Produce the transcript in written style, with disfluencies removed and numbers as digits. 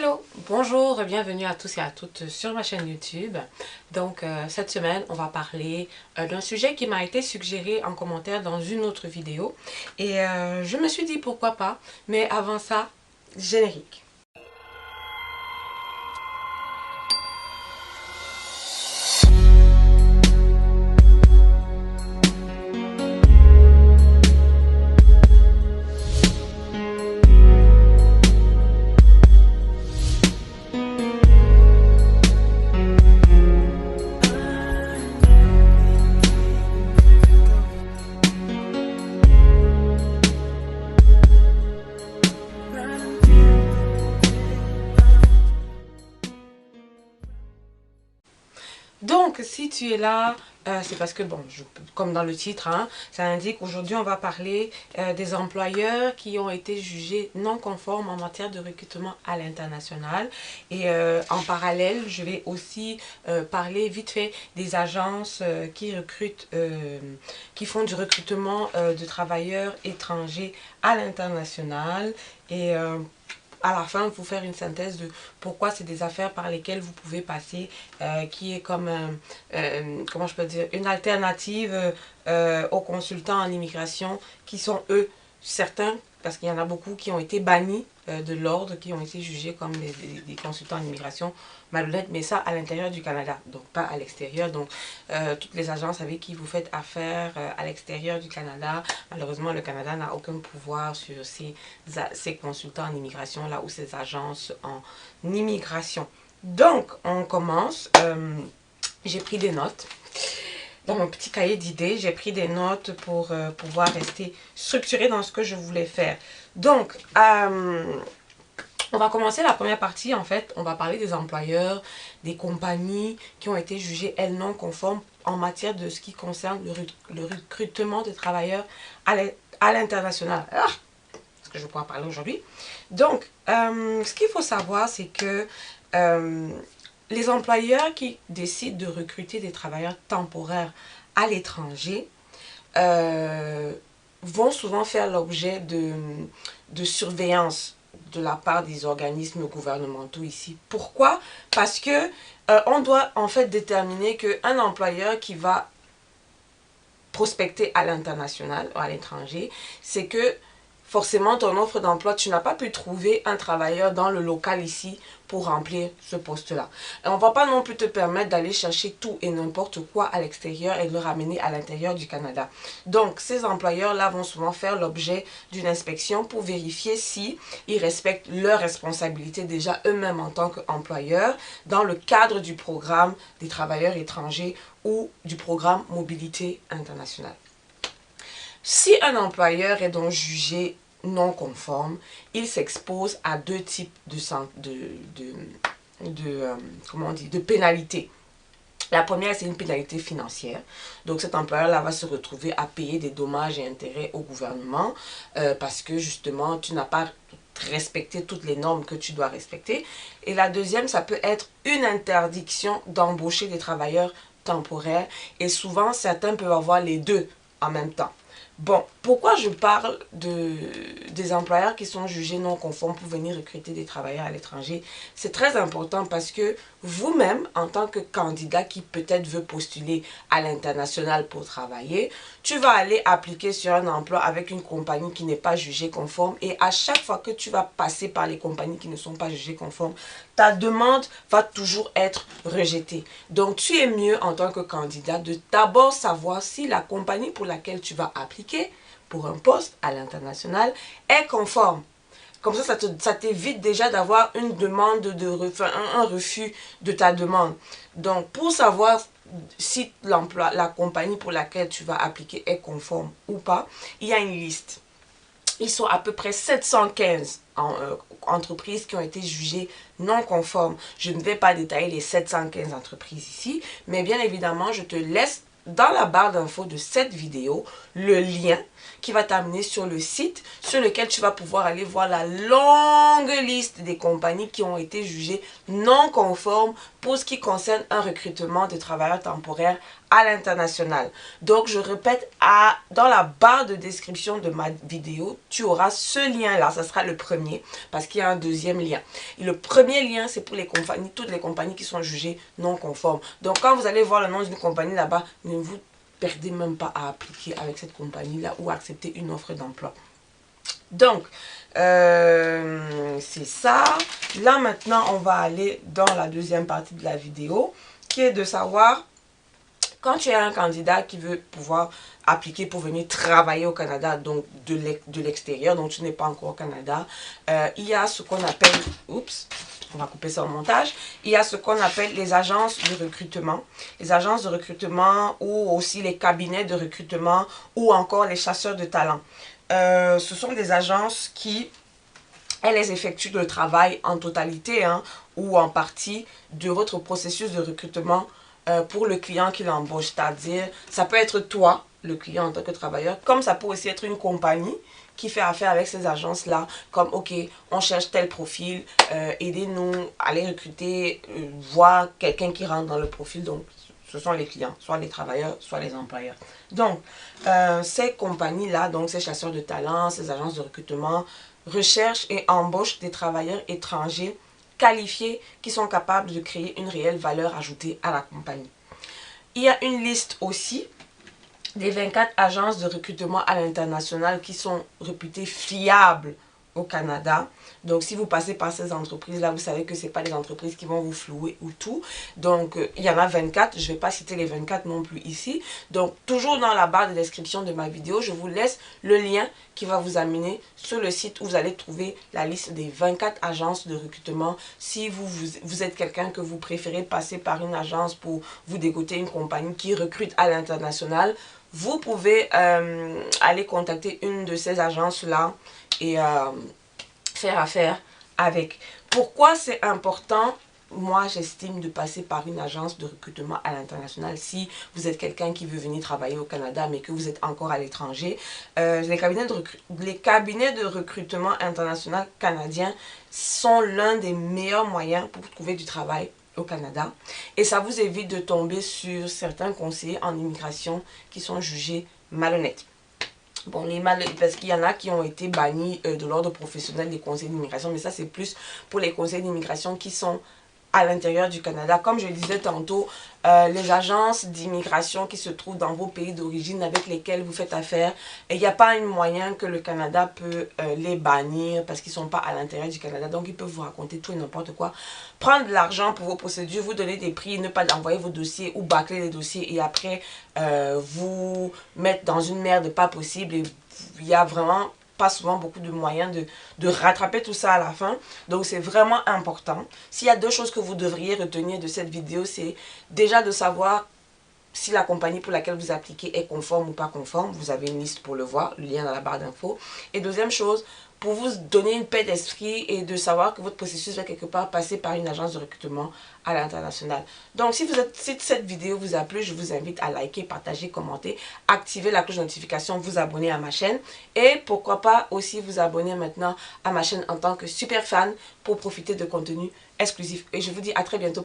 Hello, bonjour, bienvenue à tous et à toutes sur ma chaîne YouTube. Donc cette semaine, on va parler d'un sujet qui m'a été suggéré en commentaire dans une autre vidéo. Et je me suis dit pourquoi pas, mais avant ça, générique. Donc, si tu es là, c'est parce que, bon, comme dans le titre, hein, ça indique aujourd'hui, on va parler des employeurs qui ont été jugés non conformes en matière de recrutement à l'international. Et en parallèle, je vais aussi parler vite fait des agences qui recrutent, qui font du recrutement de travailleurs étrangers à l'international. Et à la fin, vous faire une synthèse de pourquoi c'est des affaires par lesquelles vous pouvez passer, qui est comme, comment je peux dire, une alternative aux consultants en immigration, qui sont eux, certains, parce qu'il y en a beaucoup qui ont été bannis de l'ordre, qui ont été jugés comme des consultants en immigration malhonnêtes, mais ça à l'intérieur du Canada, donc pas à l'extérieur. Donc toutes les agences avec qui vous faites affaire à l'extérieur du Canada, malheureusement le Canada n'a aucun pouvoir sur ces consultants en immigration, là où ces agences en immigration. Donc on commence, j'ai pris des notes. Dans mon petit cahier d'idées, j'ai pris des notes pour pouvoir rester structurée dans ce que je voulais faire. Donc, on va commencer la première partie, en fait, on va parler des employeurs, des compagnies qui ont été jugées, elles, non conformes en matière de ce qui concerne le recrutement de travailleurs à l'international. Ce que je vais pouvoir parler aujourd'hui. Donc, ce qu'il faut savoir, c'est que les employeurs qui décident de recruter des travailleurs temporaires à l'étranger vont souvent faire l'objet de surveillance de la part des organismes gouvernementaux ici. Pourquoi? Parce que on doit en fait déterminer qu'un employeur qui va prospecter à l'international ou à l'étranger, c'est que forcément, ton offre d'emploi, tu n'as pas pu trouver un travailleur dans le local ici pour remplir ce poste-là. On ne va pas non plus te permettre d'aller chercher tout et n'importe quoi à l'extérieur et de le ramener à l'intérieur du Canada. Donc, ces employeurs-là vont souvent faire l'objet d'une inspection pour vérifier si ils respectent leurs responsabilités déjà eux-mêmes en tant qu'employeurs dans le cadre du programme des travailleurs étrangers ou du programme Mobilité internationale. Si un employeur est donc jugé non conforme, il s'expose à deux types de pénalités. La première, c'est une pénalité financière. Donc cet employeur-là va se retrouver à payer des dommages et intérêts au gouvernement parce que justement, tu n'as pas respecté toutes les normes que tu dois respecter. Et la deuxième, ça peut être une interdiction d'embaucher des travailleurs temporaires. Et souvent, certains peuvent avoir les deux en même temps. Bon, pourquoi je parle des employeurs qui sont jugés non conformes pour venir recruter des travailleurs à l'étranger? C'est très important parce que vous-même, en tant que candidat qui peut-être veut postuler à l'international pour travailler, tu vas aller appliquer sur un emploi avec une compagnie qui n'est pas jugée conforme et à chaque fois que tu vas passer par les compagnies qui ne sont pas jugées conformes, ta demande va toujours être rejetée. Donc, tu es mieux en tant que candidat de d'abord savoir si la compagnie pour laquelle tu vas appliquer pour un poste à l'international est conforme. Comme ça t'évite déjà d'avoir une demande un refus de ta demande. Donc, pour savoir si la compagnie pour laquelle tu vas appliquer est conforme ou pas, il y a une liste. Ils sont à peu près 715 entreprises qui ont été jugées non conformes. Je ne vais pas détailler les 715 entreprises ici, mais bien évidemment, je te laisse dans la barre d'infos de cette vidéo le lien qui va t'amener sur le site sur lequel tu vas pouvoir aller voir la longue liste des compagnies qui ont été jugées non conformes pour ce qui concerne un recrutement de travailleurs temporaires à l'international. Donc, je répète, dans la barre de description de ma vidéo, tu auras ce lien-là. Ça sera le premier parce qu'il y a un deuxième lien. Et le premier lien, c'est pour les compagnies, toutes les compagnies qui sont jugées non conformes. Donc, quand vous allez voir le nom d'une compagnie là-bas, ne vous perdez même pas à appliquer avec cette compagnie-là ou à accepter une offre d'emploi. Donc, c'est ça. Là, maintenant, on va aller dans la deuxième partie de la vidéo qui est de savoir, quand tu es un candidat qui veut pouvoir appliquer pour venir travailler au Canada, donc de l'extérieur, donc tu n'es pas encore au Canada, il y a ce qu'on appelle, oups, on va couper ça au montage, il y a ce qu'on appelle les agences de recrutement. Les agences de recrutement ou aussi les cabinets de recrutement ou encore les chasseurs de talent. Ce sont des agences qui, elles effectuent le travail en totalité ou en partie de votre processus de recrutement pour le client qui l'embauche. C'est-à-dire, ça peut être toi, le client en tant que travailleur, comme ça peut aussi être une compagnie qui fait affaire avec ces agences-là, comme, ok, on cherche tel profil, aidez-nous à les recruter, voir quelqu'un qui rentre dans le profil. Donc, ce sont les clients, soit les travailleurs, soit les employeurs. Donc, ces compagnies-là, donc ces chasseurs de talent, ces agences de recrutement, recherchent et embauchent des travailleurs étrangers qualifiés qui sont capables de créer une réelle valeur ajoutée à la compagnie. Il y a une liste aussi des 24 agences de recrutement à l'international qui sont réputées fiables au Canada. Donc, si vous passez par ces entreprises-là, vous savez que ce n'est pas des entreprises qui vont vous flouer ou tout. Donc, il y en a 24. Je ne vais pas citer les 24 non plus ici. Donc, toujours dans la barre de description de ma vidéo, je vous laisse le lien qui va vous amener sur le site où vous allez trouver la liste des 24 agences de recrutement. Si vous êtes quelqu'un que vous préférez passer par une agence pour vous dégoter une compagnie qui recrute à l'international, vous pouvez aller contacter une de ces agences-là et faire affaire avec. Pourquoi c'est important? Moi, j'estime de passer par une agence de recrutement à l'international si vous êtes quelqu'un qui veut venir travailler au Canada mais que vous êtes encore à l'étranger. Les cabinets de recrutement international canadiens sont l'un des meilleurs moyens pour trouver du travail au Canada. Et ça vous évite de tomber sur certains conseillers en immigration qui sont jugés malhonnêtes. Bon, parce qu'il y en a qui ont été bannis de l'ordre professionnel des conseils d'immigration, mais ça c'est plus pour les conseils d'immigration qui sont à l'intérieur du Canada. Comme je le disais tantôt, les agences d'immigration qui se trouvent dans vos pays d'origine avec lesquels vous faites affaire, il n'y a pas un moyen que le Canada peut les bannir parce qu'ils ne sont pas à l'intérieur du Canada. Donc, ils peuvent vous raconter tout et n'importe quoi. Prendre de l'argent pour vos procédures, vous donner des prix, ne pas envoyer vos dossiers ou bâcler les dossiers et après vous mettre dans une merde pas possible. Et il y a vraiment pas souvent beaucoup de moyens de rattraper tout ça à la fin. Donc c'est vraiment important. S'il y a deux choses que vous devriez retenir de cette vidéo, c'est déjà de savoir si la compagnie pour laquelle vous appliquez est conforme ou pas conforme. Vous avez une liste pour le voir, le lien dans la barre d'infos. Et deuxième chose, pour vous donner une paix d'esprit et de savoir que votre processus va quelque part passer par une agence de recrutement à l'international. Donc, si cette vidéo vous a plu, je vous invite à liker, partager, commenter, activer la cloche de notification, vous abonner à ma chaîne et pourquoi pas aussi vous abonner maintenant à ma chaîne en tant que super fan pour profiter de contenus exclusifs. Et je vous dis à très bientôt.